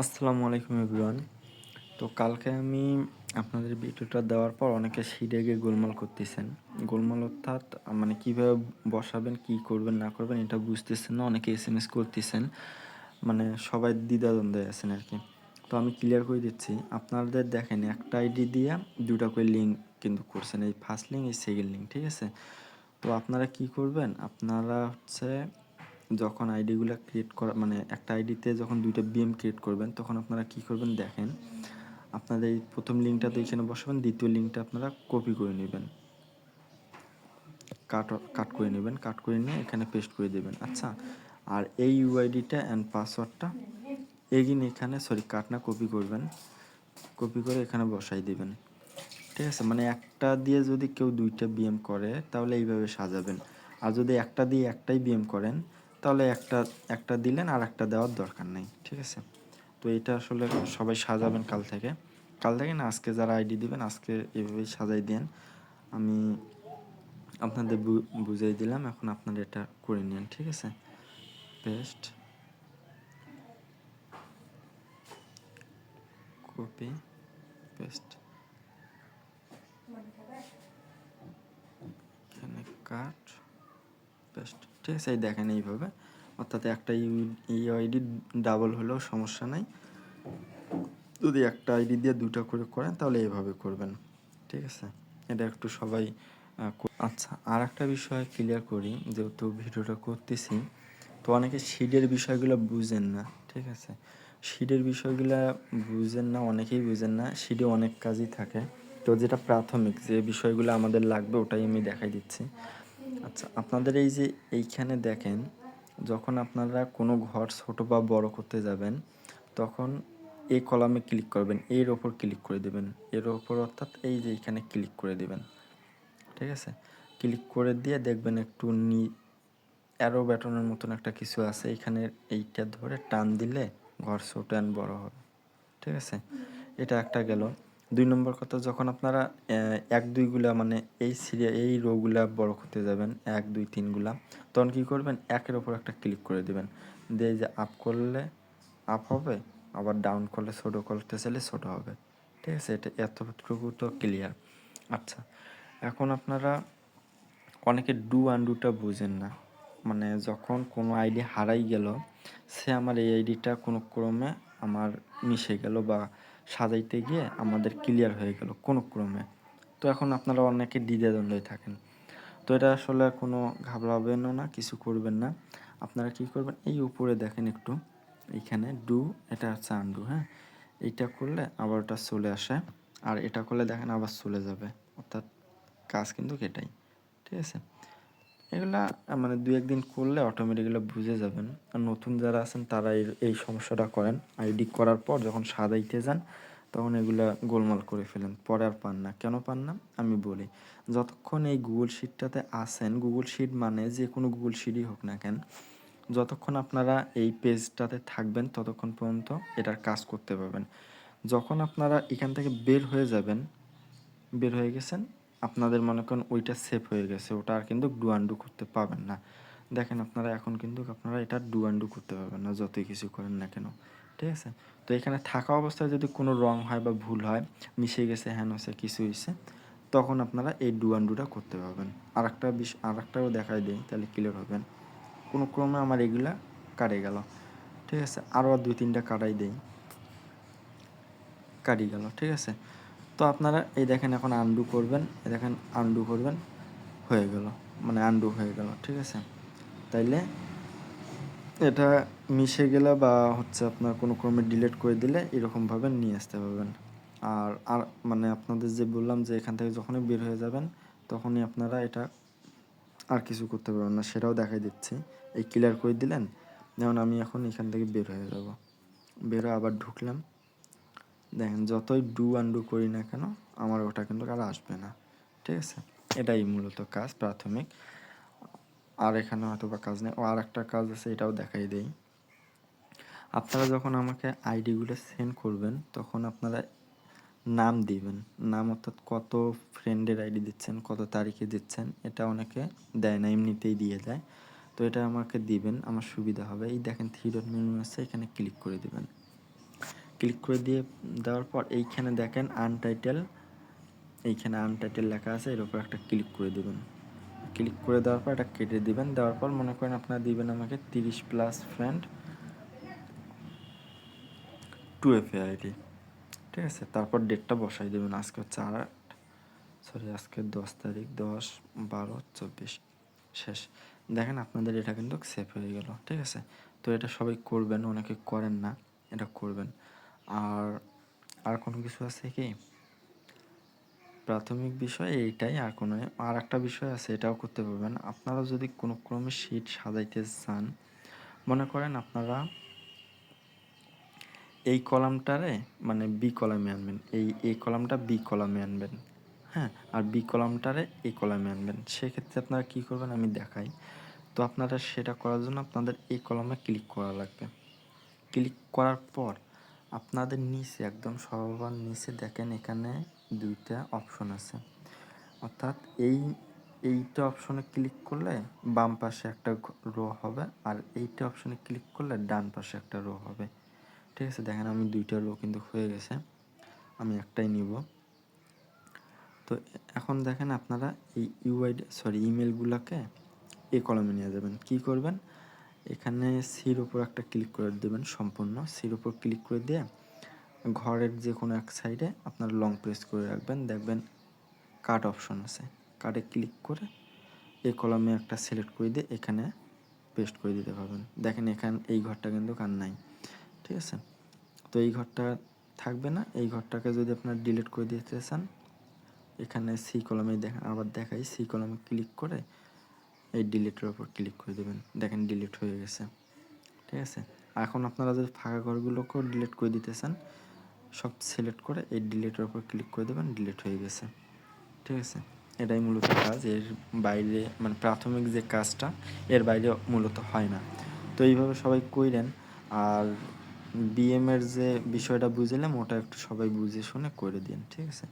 আসসালামু আলাইকুম এভরিওয়ান। তো কালকে আমি আপনাদের ভিডিওটা দেওয়ার পর অনেকে সিটে গিয়ে গোলমাল করতেছেন। গোলমাল অর্থাৎ মানে কীভাবে বসাবেন, কী করবেন না করবেন এটা বুঝতেছেন না। অনেকে এসএমএস করতেছেন, মানে সবাই দ্বিধাদ্বন্দ্বে আছেন আর কি। তো আমি ক্লিয়ার করে দিচ্ছি। আপনাদের দেখেন একটা আইডি দিয়ে দুটা করে লিঙ্ক কিন্তু করছেন, এই ফার্স্ট লিঙ্ক, এই সেকেন্ড লিঙ্ক, ঠিক আছে? তো আপনারা কি করবেন, আপনারা হচ্ছে যখন আইডিগুলো ক্রিয়েট করা মানে একটা আইডিতে যখন দুইটা বিএম ক্রিয়েট করবেন তখন আপনারা কি করবেন দেখেন, আপনাদের এই প্রথম লিঙ্কটা তো এখানে বসাবেন, দ্বিতীয় লিঙ্কটা আপনারা কপি করে নেবেন, কাট করে নেবেন, কাট করে নিয়ে এখানে পেস্ট করে দেবেন। আচ্ছা, আর এই ইউআইডিটা অ্যান্ড পাসওয়ার্ডটা এগিন এখানে কাট না কপি করবেন, কপি করে এখানে বসাই দিবেন, ঠিক আছে? মানে একটা দিয়ে যদি কেউ দুইটা বিএম করে তাহলে এইভাবে সাজাবেন, আর যদি একটা দিয়ে একটাই বিএম করেন তাহলে একটা দিলেন আর একটা দেওয়ার দরকার নেই, ঠিক আছে? তো এটা আসলে সবাই সাজাবেন কাল থেকে না, আজকে যারা আইডি দিবেন আজকে এভাবেই সাজাই দেন। আমি আপনাদের বুঝিয়ে দিলাম, এখন আপনারা এটা করে নিন, ঠিক আছে? পেস্ট, কপি, পেস্ট, এখানে কাট, পেস্ট, ঠিক আছে? এই দেখেন এইভাবে, অর্থাৎ একটা ইউআইডি ডাবল হলেও সমস্যা নাই, যদি একটা আইডি দিয়ে দুটো করে করেন তাহলে এইভাবে করবেন, ঠিক আছে? এটা একটু সবাই আচ্ছা, আর একটা বিষয় ক্লিয়ার করি, যেহেতু ভিডিওটা করতেছি, তো অনেকে শিডের বিষয়গুলো বুঝেন না, ঠিক আছে? শিডের বিষয়গুলো বুঝেন না, অনেকেই বুঝেন না। শিডে অনেক কাজই থাকে, তো যেটা প্রাথমিক যে বিষয়গুলো আমাদের লাগবে ওটাই আমি দেখাই দিচ্ছি। আচ্ছা, আপনাদের এই যে এইখানে দেখেন, যখন আপনারা কোনো ঘর ছোট বা বড় করতে যাবেন তখন এই কলামে ক্লিক করবেন, এর ওপর ক্লিক করে দেবেন, এর ওপর অর্থাৎ এই যে এখানে ক্লিক করে দেবেন, ঠিক আছে? ক্লিক করে দিয়ে দেখবেন একটু অ্যারো ব্যাটনের মতন একটা কিছু আছে, এখানে এইটা ধরে টান দিলে ঘর ছোট অ্যান্ড বড় হবে, ঠিক আছে? এটা একটা গেল। 2 নম্বর কথা, যখন আপনারা 1-2 মানে এই রোগুলা বড় করতে যাবেন, 1-2-3 তখন কী করবেন, একের ওপর একটা ক্লিক করে দেবেন, দিয়ে যে আপ করলে আপ হবে, আবার ডাউন করলে ছোটো করতে চাইলে ছোটো হবে, ঠিক আছে? এটা এতটুকু তো ক্লিয়ার। আচ্ছা, এখন আপনারা অনেকে ডু আনডুটা বুঝেন না, মানে যখন কোনো আইডি হারাই গেল, সে আমার এই আইডিটা কোনো ক্রমে আমার মিশে গেল বা সাজাইতে গিয়ে আমাদের ক্লিয়ার হয়ে গেল কোনো ক্রমে, তো এখন আপনারা অনেকে দ্বিধাদ্বন্দ্বে থাকেন। তো এটা আসলে কোনো ঘাবড়াবেনও না, কিছু করবেন না। আপনারা কি করবেন, এই উপরে দেখেন একটু, এইখানে ডু, এটা হচ্ছে আনডু, হ্যাঁ? এইটা করলে আবার ওটা চলে আসে, আর এটা করলে দেখেন আবার চলে যাবে, অর্থাৎ কাজ কিন্তু এটাই, ঠিক আছে? এগুলা মানে 2-1 দিন করলে অটোমেটিক এগুলো বুঝে যাবেন। আর নতুন যারা আছেন তারা এই সমস্যাটা করেন, আইডি করার পর যখন সাজাইতে যান তখন এগুলা গোলমাল করে ফেলেন, পরে আর পান না। কেন পান না আমি বলি, যতক্ষণ এই গুগল শিটটাতে আসেন, গুগল শিট মানে যে কোনো গুগল শিটই হোক না কেন, যতক্ষণ আপনারা এই পেজটাতে থাকবেন ততক্ষণ পর্যন্ত এটার কাজ করতে পারবেন। যখন আপনারা এখান থেকে বের হয়ে যাবেন, বের হয়ে গেছেন, আপনাদের মনে করেন ওইটা সেভ হয়ে গেছে, ওটা আর কিন্তু ডু আনডু করতে পারবেন না। দেখেন আপনারা এখন কিন্তু আপনারা এটা ডু আনডু করতে পারবেন না যতই কিছু করেন না কেন, ঠিক আছে? তো এখানে থাকা অবস্থায় যদি কোনো রং হয় বা ভুল হয়, মিশে গেছে, হ্যান হচ্ছে, কিছু হয়েছে, তখন আপনারা এই ডু আনডুটা করতে পারবেন। আর একটাও দেখাই দিই, তাহলে ক্লিয়ার হবেন। কোনো ক্রমে আমার এগুলা কাটে গেল, ঠিক আছে? আরও 2-3টা কাটাই দেই, কাটি গেল, ঠিক আছে? তো আপনারা এই দেখেন এখন আনডু করবেন, এই দেখেন আনডু করবেন, হয়ে গেল, মানে আনডু হয়ে গেল, ঠিক আছে? তাইলে এটা মিশে গেলে বা হচ্ছে আপনার কোনো ক্রমে ডিলিট করে দিলে এরকমভাবে নিয়ে আসতে পারবেন। আর মানে আপনাদের যে বললাম যে এখান থেকে যখনই বের হয়ে যাবেন তখনই আপনারা এটা আর কিছু করতে পারবেন না, সেটাও দেখাই দিচ্ছি। এই ক্লিয়ার করে দিলেন, যেমন আমি এখন এখান থেকে বের হয়ে যাব, বের হয়ে আবার ঢুকলাম, দেখেন যতই ডু আনডু করি না কেন আমার ওটা কিন্তু আর আসবে না, ঠিক আছে? এটাই মূলত কাজ প্রাথমিক। আর এখানে হয়তো বা কাজ নেই, আর একটা কাজ আছে, এটাও দেখাই দেই। আপনারা যখন আমাকে আইডিগুলো সেন্ড করবেন তখন আপনারা নাম দিবেন, নাম অর্থাৎ কত ফ্রেন্ডের আইডি দিচ্ছেন, কত তারিখে দিচ্ছেন, এটা অনেকে দেয় না, এমনিতেই দিয়ে দেয়। তো এটা আমাকে দিবেন, আমার সুবিধা হবে। এই দেখেন 3 ডট মেনু আছে, এখানে ক্লিক করে দিবেন। ক্লিক করে দিয়ে দেওয়ার পর এইখানে দেখেন আনটাইটেল, এইখানে আনটাইটেল লেখা আছে, এর উপর একটা ক্লিক করে দেবেন। ক্লিক করে দেওয়ার পর এটা কেটে দিবেন। দেওয়ার পর মনে করেন আপনারা দিবেন আমাকে 30+ ফ্রেন্ড 2FA ID, ঠিক আছে। তারপর ডেটটা বসাই দেবেন, আজকে হচ্ছে আজকে 10 তারিখ, 10/12/24 শেষ। দেখেন আপনাদের এটা কিন্তু সেভ হয়ে গেল, ঠিক আছে। তো এটা সবাই করবেন, অনেকে করেন না, এটা করবেন। আর কোনো কিছু আছে কি? প্রাথমিক বিষয় এইটাই, আর একটা বিষয় আছে, এটাও করতে পারবেন। আপনারা যদি কোনো ক্রমে শিট সাজাইতে চান, মনে করেন আপনারা এই কলামটারে মানে বি কলামে আনবেন, এই কলামটা বি কলামে আনবেন, হ্যাঁ, আর বি কলামটারে এই কলামে আনবেন। সেক্ষেত্রে আপনারা কী করবেন আমি দেখাই। তো আপনারা সেটা করার জন্য আপনাদের এই কলামে ক্লিক করা লাগবে। ক্লিক করার পর আপনাদের নিচে, একদম সবার নিচে দেখেন এখানে দুইটা অপশন আছে, অর্থাৎ এইটা অপশনে ক্লিক করলে বাম পাশে একটা রো হবে, আর এইটা অপশনে ক্লিক করলে ডান পাশে একটা রো হবে, ঠিক আছে। দেখেন আমি দুইটা রো কিন্তু হয়ে গেছে, আমি একটাই নিব। তো এখন দেখেন আপনারা এই ইমেলগুলোকে এই কলামে নিয়ে যাবেন। কি করবেন, এখানে সির উপর একটা ক্লিক করে দেবেন, সম্পূর্ণ সির উপর ক্লিক করে দিয়ে ঘরের যে কোনো এক সাইডে আপনার লং প্রেস করে রাখবেন, দেখবেন কাট অপশন আছে, কাটে ক্লিক করে এই কলামে একটা সিলেক্ট করে দিয়ে এখানে পেস্ট করে দিতে পারবেন। দেখেন এই ঘরটা কিন্তু আর নাই, ঠিক আছে। তো এই ঘরটা থাকবে না, এই ঘরটাকে যদি আপনার ডিলিট করে দিতে চান, এখানে সি কলামে আবার দেখাই, সি কলামে ক্লিক করে এই ডিলিটের ওপর ক্লিক করে দেবেন, দেখেন ডিলিট হয়ে গেছে, ঠিক আছে। এখন আপনারা যদি ফাঁকা ঘরগুলোকেও ডিলিট করে দিতে চান, সব সিলেক্ট করে এই ডিলিটের ওপর ক্লিক করে দেবেন, ডিলিট হয়ে গেছে, ঠিক আছে। এটাই মূলত কাজ, এর বাইরে মানে প্রাথমিক যে কাজটা এর বাইরে মূলত হয় না। তো এইভাবে সবাই কইরেন। আর বিএমের যে বিষয়টা বুঝলাম ওটা একটু সবাই বুঝে শুনে করে দিন, ঠিক আছে।